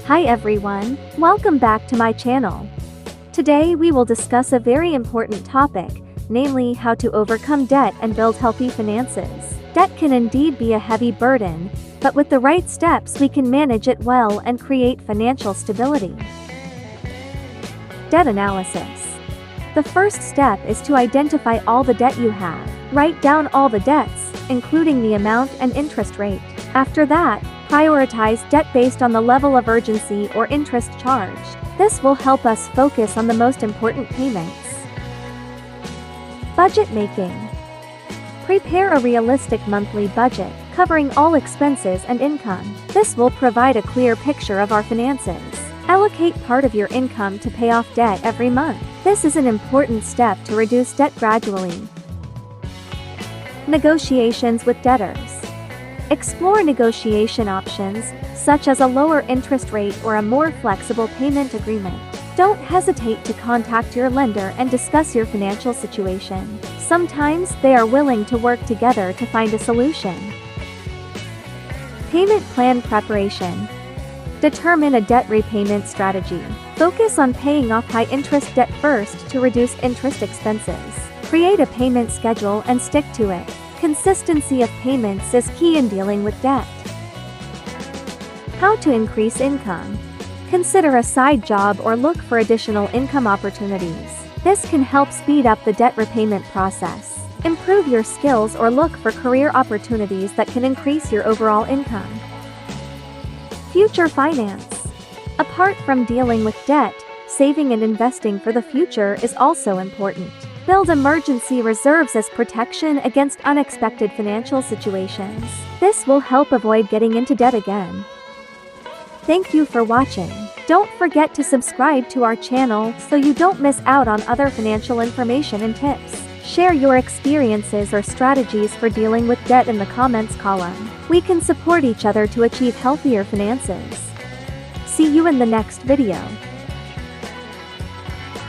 Hi everyone, welcome back to my channel. Today we will discuss a very important topic, namely how to overcome debt and build healthy finances. Debt can indeed be a heavy burden, but with the right steps we can manage it well and create financial stability. Debt analysis. The first step is to identify all the debt you have. Write down all the debts, including the amount and interest rate. After that, prioritize debt based on the level of urgency or interest charged. This will help us focus on the most important payments. Budget making. Prepare a realistic monthly budget, covering all expenses and income. This will provide a clear picture of our finances. Allocate part of your income to pay off debt every month. This is an important step to reduce debt gradually. Negotiations with debtors. Explore negotiation options, such as a lower interest rate or a more flexible payment agreement. Don't hesitate to contact your lender and discuss your financial situation. Sometimes they are willing to work together to find a solution. Payment plan preparation. Determine a debt repayment strategy. Focus on paying off high-interest debt first to reduce interest expenses. Create a payment schedule and stick to it. Consistency of payments is key in dealing with debt. How to increase income. Consider a side job or look for additional income opportunities. This can help speed up the debt repayment process. Improve your skills or look for career opportunities that can increase your overall income. Future finance. Apart from dealing with debt, saving and investing for the future is also important. Build emergency reserves as protection against unexpected financial situations. This will help avoid getting into debt again. Thank you for watching. Don't forget to subscribe to our channel so you don't miss out on other financial information and tips. Share your experiences or strategies for dealing with debt in the comments column. We can support each other to achieve healthier finances. See you in the next video.